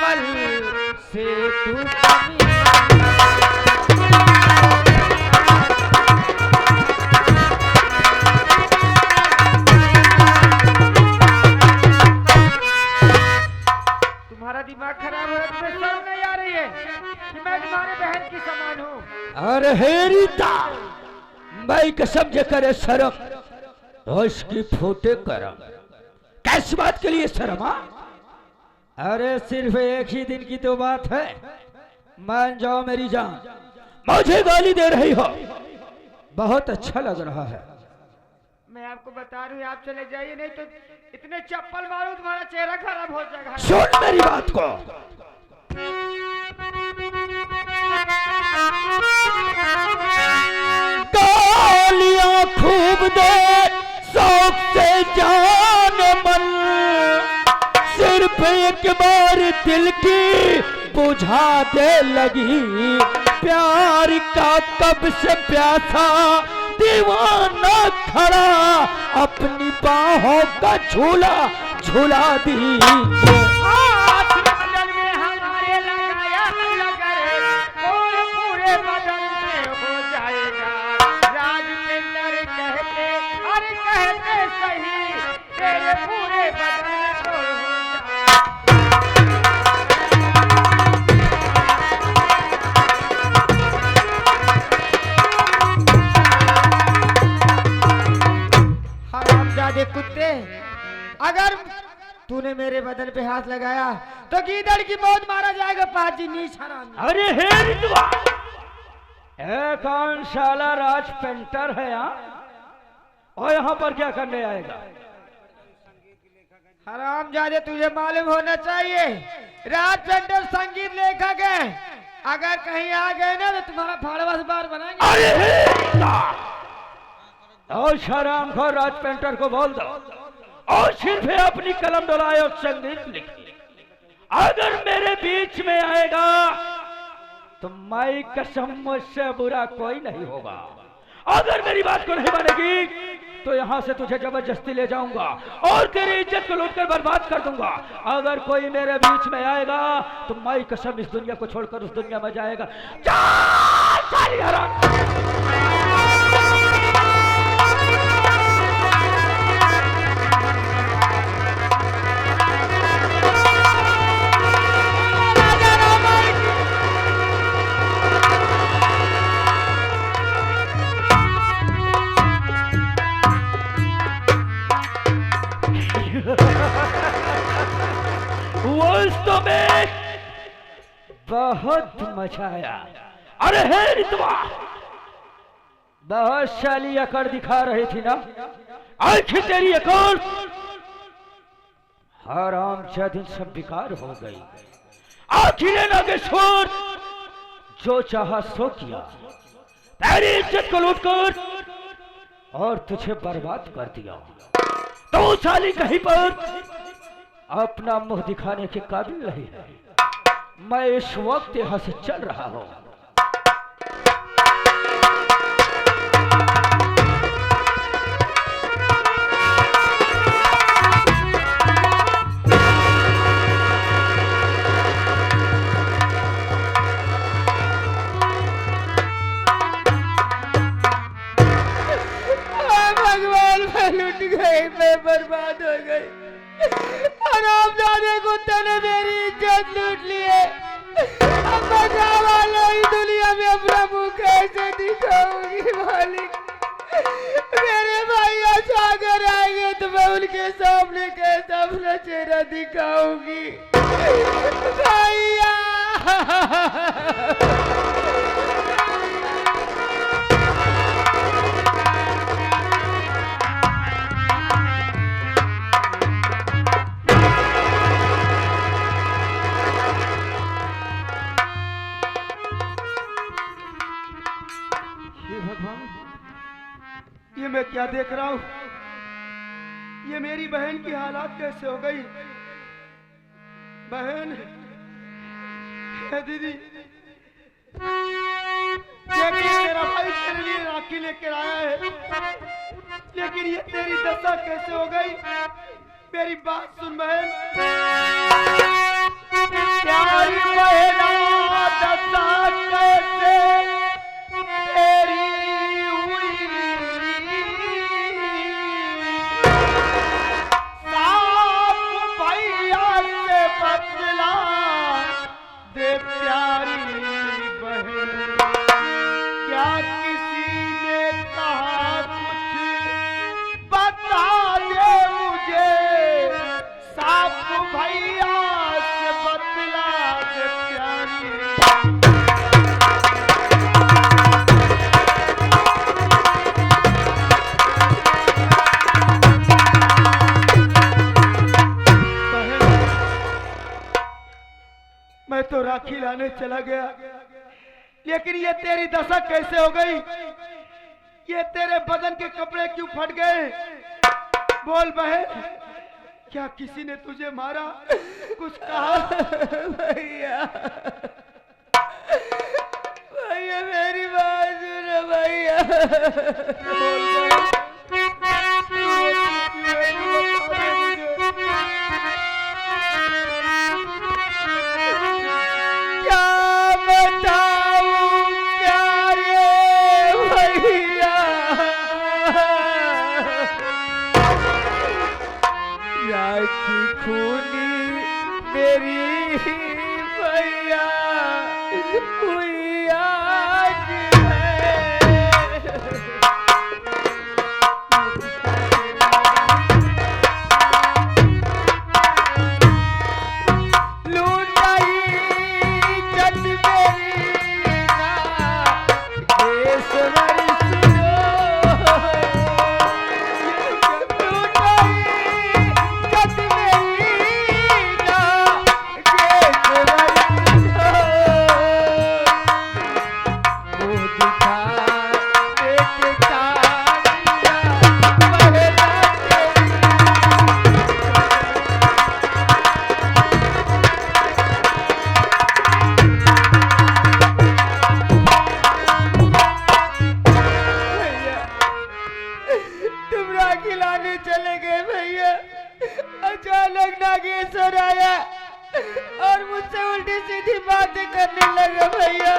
पल से तू कमी। तुम्हारा दिमाग खराब हो रहा है, तुम्हें शर्म नहीं आ रही है कि मैं तुम्हारे बहन की समान हूँ? अरे हे रीता, भाई कसम जे करे शर्म होश की फूटे करम। कैसी बात के लिए शर्म? अरे सिर्फ एक ही दिन की तो बात है, मान जाओ मेरी जान। मुझे गाली दे रही हो, बहुत अच्छा लग रहा है। मैं आपको बता रही हूँ, आप चले जाइए, नहीं तो इतने चप्पल मारो तुम्हारा चेहरा खराब हो जाएगा। सुन मेरी बात को। गालियां खूब दे शौक से जान मन, सिर्फ एक बार दिल की बुझा दे लगी। प्यार का कब से प्यासा दीवाना खड़ा, अपनी बाहों का झूला झूला दीजिए। हमारे लगाया लगर और पूरे बदन में हो जाएगा। राज टेंडर कहते और कहते सही, तेरे पूरे बदन को हो हरामजादे कुत्ते, अगर तूने मेरे बदन पे हाथ लगाया तो गीदड़ की मौत मारा जाएगा। पाजी नीच हराम। अरे हे रितवा, ए कौन साला राज पेंटर है यहाँ और यहाँ पर क्या करने आएगा? हरामजादे, तुझे मालूम होना चाहिए राज पेंटर संगीत लेखक है। अगर कहीं आ गए ना तो तुम्हारा फाड़वा से बार बनाएंगे। अरे हे रितवा, और शराम को राज पेंटर को बोल दो और सिर्फ अपनी कलम डलाए और संगीत लिखे। अगर मेरे बीच में आएगा तो मैं कसम मुझसे बुरा कोई नहीं होगा। अगर मेरी बात को नहीं मानेगी तो यहाँ से तुझे जबरदस्ती ले जाऊंगा और तेरी इज्जत को लूटकर बर्बाद कर दूंगा। अगर कोई मेरे बीच में आएगा तो मैं कसम इस दुनिया को छोड़कर उस दुनिया में जाएगा। सारी हराम। वो में बहुत मजा आया। अरे हे रितवा, बहुत साली अकड़ दिखा रही थी ना, आखिर तेरी अकड़ हराम दिन सब बेकार हो गई। आखिर नागेश्वर जो चाहा सो किया, तेरी इज्जत को लूटकर और तुझे बर्बाद कर दिया। तो साली कहीं पर अपना मुंह दिखाने के काबिल नहीं है। मैं इस वक्त यहां से चल रहा हूं। भगवान, मैं लुट गई, मैं बर्बाद हो गई। हरामजादे कुत्ते ने मेरी इज्जत लूट ली है। अब बचाव वालों ही दुनिया में अपना मुंह कैसे दिखाऊंगी मालिक? मेरे भाई अगर आएंगे तो मैं उनके सामने कैसा अपना चेहरा दिखाऊंगी? भैया ये मैं क्या देख रहा हूँ? ये मेरी बहन की हालात कैसे हो गई? बहन, दीदी, तेरा भाई तेरे लिए राखी लेकर आया है, लेकिन ये तेरी दशा कैसे हो गई? मेरी बात सुन बहन। प्यारी बहना दशा कैसे तेरी हुई, साफ भैया से बदला दे प्यारी बहन। क्या किसी ने कहा कुछ बता दे मुझे, साफ भैया से बदला दे प्यारी। मैं तो राखी लाने चला गया, लेकिन ये तेरी दशा कैसे हो गई? ये तेरे बदन के कपड़े क्यों फट गए? बोल बहन, क्या किसी ने तुझे मारा? कुछ कहा? भैया भैया मेरी बात सुनो भैया। बोल बहन, क्या बताऊं क्या रे भैया, राखी खूनी मेरी भैया हुई आज है। लूटाई जट मेरी ना केसवर सुनो, लूटाई जट मेरी ना केसवर सुनो, मुँह दिखा एक तारिया बहना तेरी। भैया तुम राखी लाने चले गए भैया, अचानक नागेश्वर आया और मुझसे उल्टी सीधी बातें करने लगा भैया।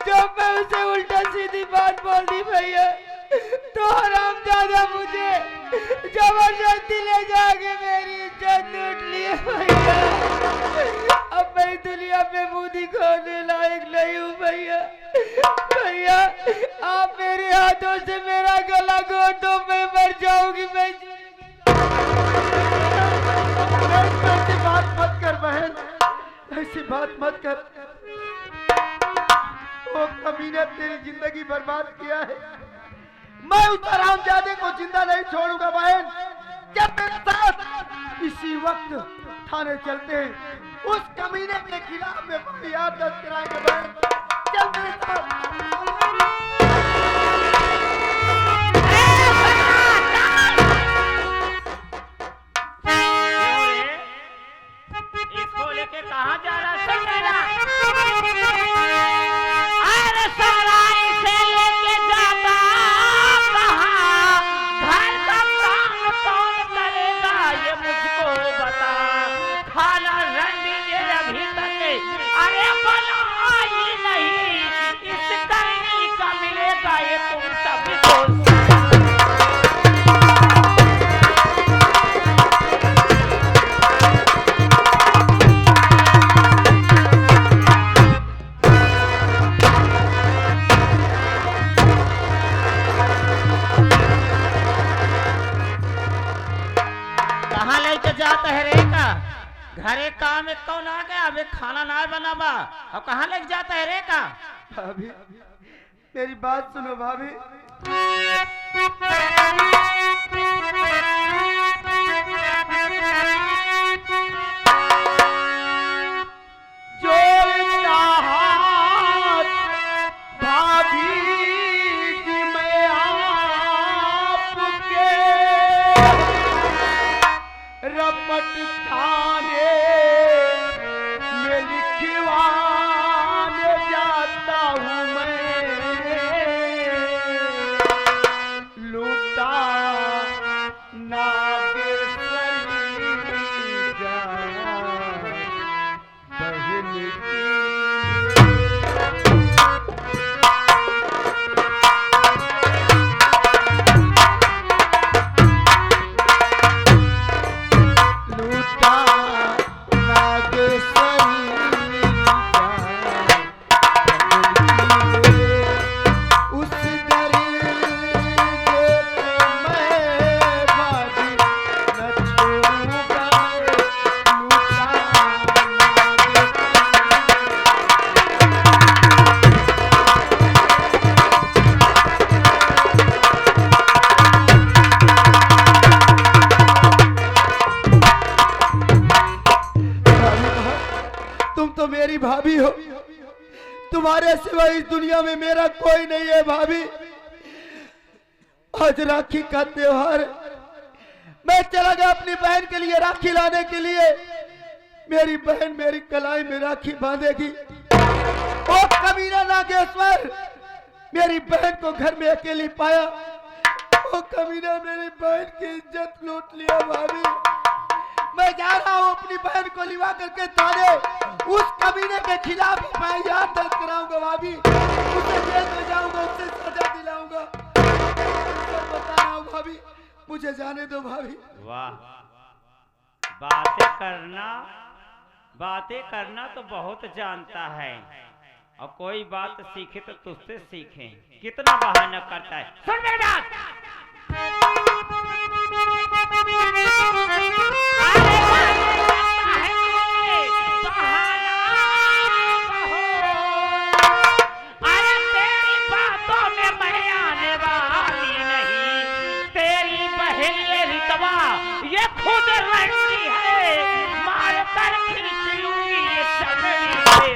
जब मैं उसे उल्टा सीधी बात बोल दी भैया, तो हरामजादा मुझे जबरदस्ती ले जाके मेरी इज्जत लूट लिए भैया। अब मैं दुनिया में मुंह दिखाने लायक नहीं हूँ भैया। भैया आप मेरे हाथों से मेरा गला घोट दो, मैं मर जाऊंगी। मैं ऐसी बात मत कर बहन, ऐसी बात मत कर। वो कमीने तेरी जिंदगी बर्बाद किया है। मैं उस हरामजादे को जिंदा नहीं छोड़ूंगा बहन। जब मेरे साथ इसी वक्त थाने चलते हैं, उस कमीने के खिलाफ में फरियाद दर्ज कराएंगे बहन। चल मेरे साथ। इसको लेके कहाँ जा रहा है सकेला? अरे सारा इसे लेके जाता कहाँ? घर का काम कौन करेगा ये मुझको बता। खाना रंडी ने अभी तक अरे बना ही नहीं, इस करनी का मिलेगा ये तुम सबको। कहाँ लेके जाता है रे का? घरे काम एक कौन आ गया, अबे खाना ना बनाबा और कहाँ लेके जाता है रे का? भाभी मेरी बात सुनो भाभी। जो चाहत भाभी जी मैं आपके रपट थाने में लिखवाने जाता हूँ मैं। लूटा नागेश्वरी जा भाभी हो, तुम्हारे सिवा इस दुनिया में मेरा कोई नहीं है भाभी। आज राखी का त्योहार है। मैं चला गया अपनी बहन के लिए राखी लाने के लिए। मेरी बहन मेरी कलाई में राखी बांधेगी। ओ कमीना नागेश्वर, मेरी बहन को घर में अकेली पाया। ओ कमीना मेरी बहन की इज्जत लूट लिया भाभी। मैं जा रहा हूँ अपनी बहन को लिवा करके थाने। उस कमीने के खिलाफ मैं याद दर्ज कराऊंगा भाभी। उसे जेल में जाऊंगा, उससे सजा दिलाऊंगा। बता रहा हूँ भाभी, मुझे जाने दो भाभी। वाह, बातें करना तो बहुत जानता है, और कोई बात सीखे तो तुझसे सीखे। कितना बहाना करता है। सुन मेरी बात। अरे तेरी बातों में मैं आने वाली नहीं। तेरी बहन ये रितवा ये खुद लड़की है। मार कर खींच लूंगी ये चमड़ी से।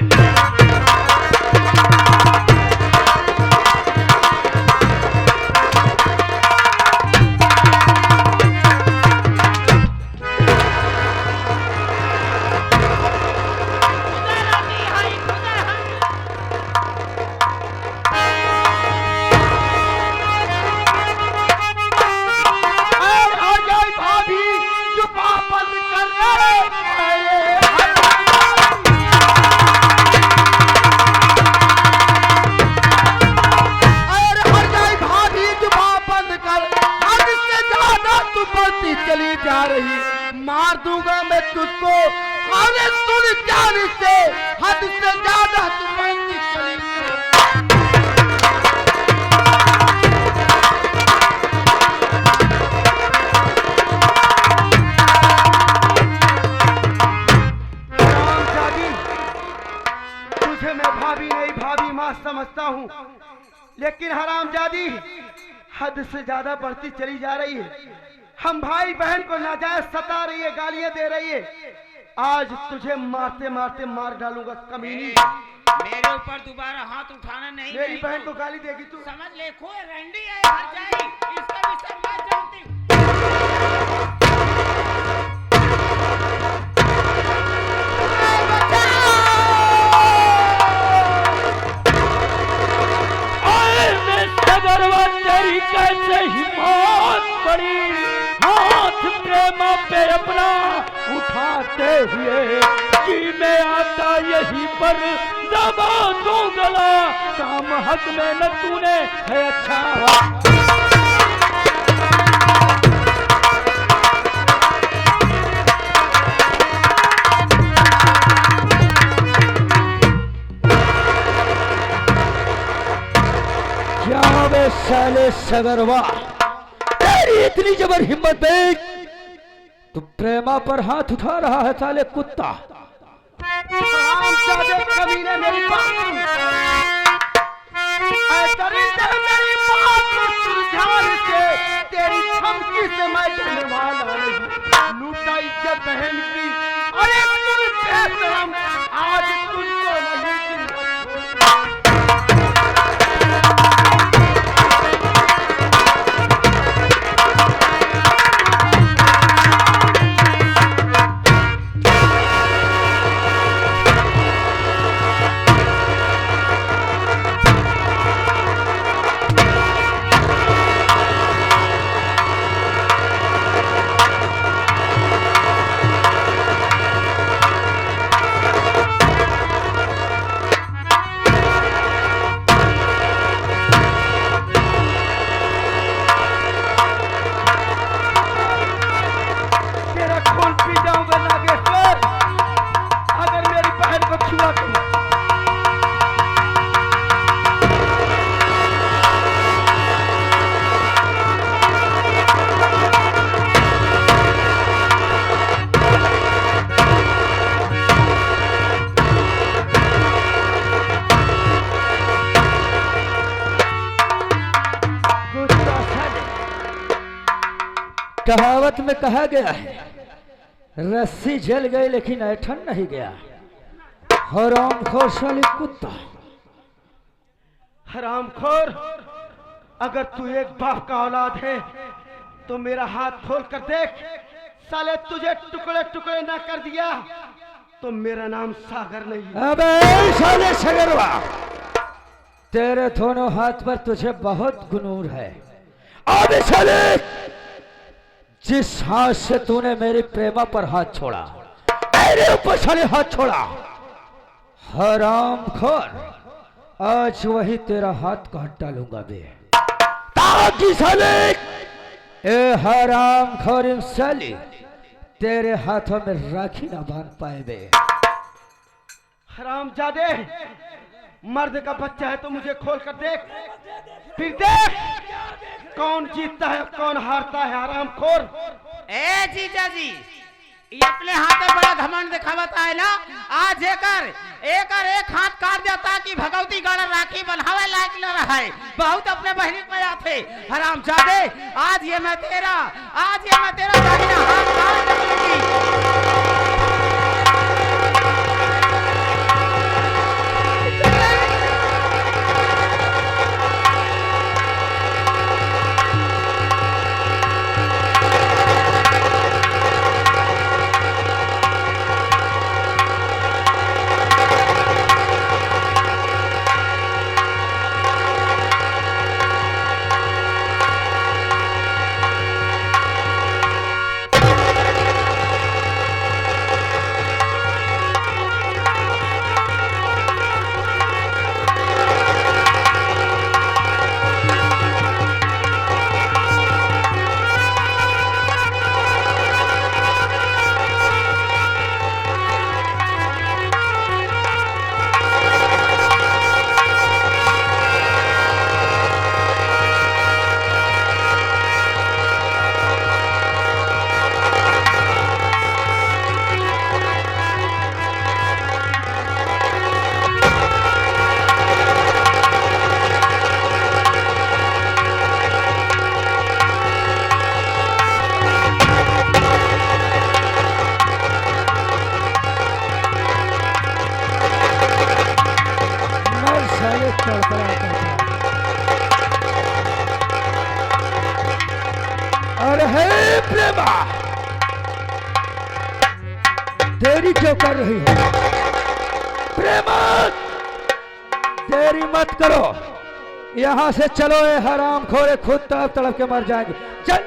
चली जा रही, मार दूंगा मैं तुझको। अरे सुन जान से, हद से ज्यादा तू बढ़ती चली जागी। तुझे मैं भाभी नहीं भाभी माँ समझता हूँ, लेकिन हरामजादी हद से ज्यादा बढ़ती चली जा रही है। हम भाई बहन को नाजायज सता रही है, गालियां दे रही है। आज तुझे मारते मारते मार डालूंगा कमीनी। मेरे ऊपर दोबारा हाथ उठाना नहीं। मेरी बहन को गाली देगी तू? समझ ले, कोई रंडी है हर जाएगी। इसका भी सब मैं जानती हूँ। तेरी कैसे हिम्मत पड़ी हाथ प्रेमा पे अपना उठाते हुए। जी में आता यही पर दबा दूं गला। काम हक में न तूने है अच्छा। साले सगरवा, तेरी इतनी जबर हिम्मत देख, तू प्रेमा पर हाथ उठा रहा है साले कुत्ता। कमीने मेरी बात मेरी बात ध्यान से, तेरी धमकी से मैं डरने वाला नहीं। लूटा इज्जत बहन की। अरे तुम आज तुझको नहीं। कहावत में कहा गया है, रस्सी जल गई लेकिन ऐठन नहीं गया। हरामखोर साले कुत्ता। हरामखोर, अगर तू एक बाप का औलाद है तो मेरा हाथ खोल कर देख। साले तुझे टुकड़े टुकड़े ना कर दिया तो मेरा नाम सागर नहीं। अबे साले सगरवा, तेरे दोनों हाथ पर तुझे बहुत गुनूर है। अबे साले, जिस हाथ से तूने मेरी प्रेमा पर हाथ छोड़ा, मेरे ऊपर साले हाथ छोड़ा, हरामखोर, आज वही तेरा हाथ काट डालूंगा बे, ताकि साले ए हरामखोर इंसानी तेरे हाथों में राखी ना बांध पाए बे। हरामजादे, मर्द का बच्चा है तो मुझे खोल कर देख, फिर देख कौन जीतता है कौन हारता है। हरामखोर। ए जीजा जी, ये अपने हाथ में बड़ा घमंड दिखावता है ना। आज एक हाथ काट दिया ताकि भगवती गढ़ राखी बनावे लायक न रहे। बहुत अपने बहनी में आते हरामजादे। आज ये मैं तेरा दाहिना हाथ काट दूंगी। अरे हे प्रेमा, देरी क्यों कर रही हो? प्रेमा, देरी मत करो, यहाँ से चलो। ये हरामखोरे खुद तड़प तड़प के मर जाएंगे। चल।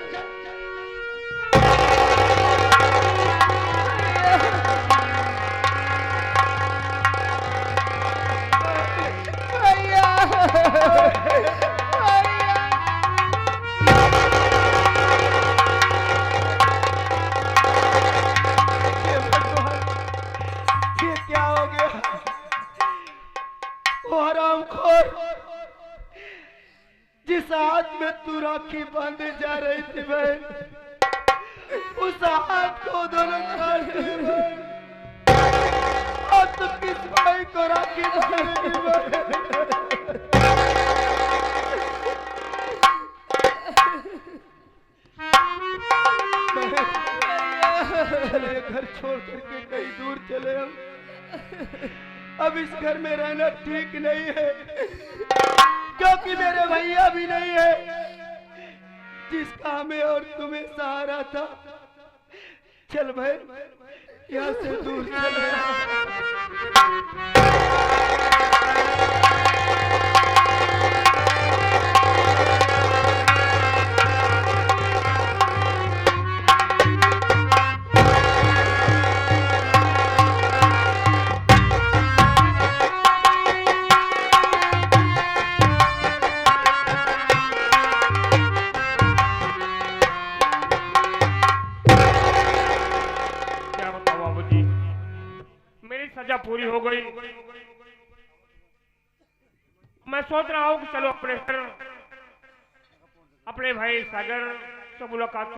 जिस हाथ में तू राखी बांधे जा रही थी बहन, उस हाथ को दोनों काट दिए। और तू किस भाई को राखी बांधी बहन? घर छोड़ करके कहीं दूर चले हम। अब इस घर में रहना ठीक नहीं है, क्योंकि मेरे भैया भी नहीं है जिसका हमें और तुम्हें सहारा था। चल भाई, यहाँ से दूर चले। सजा पूरी हो गई। मैं सोच रहा हूँ कि चलो अपने भाई सागर से मुलाकात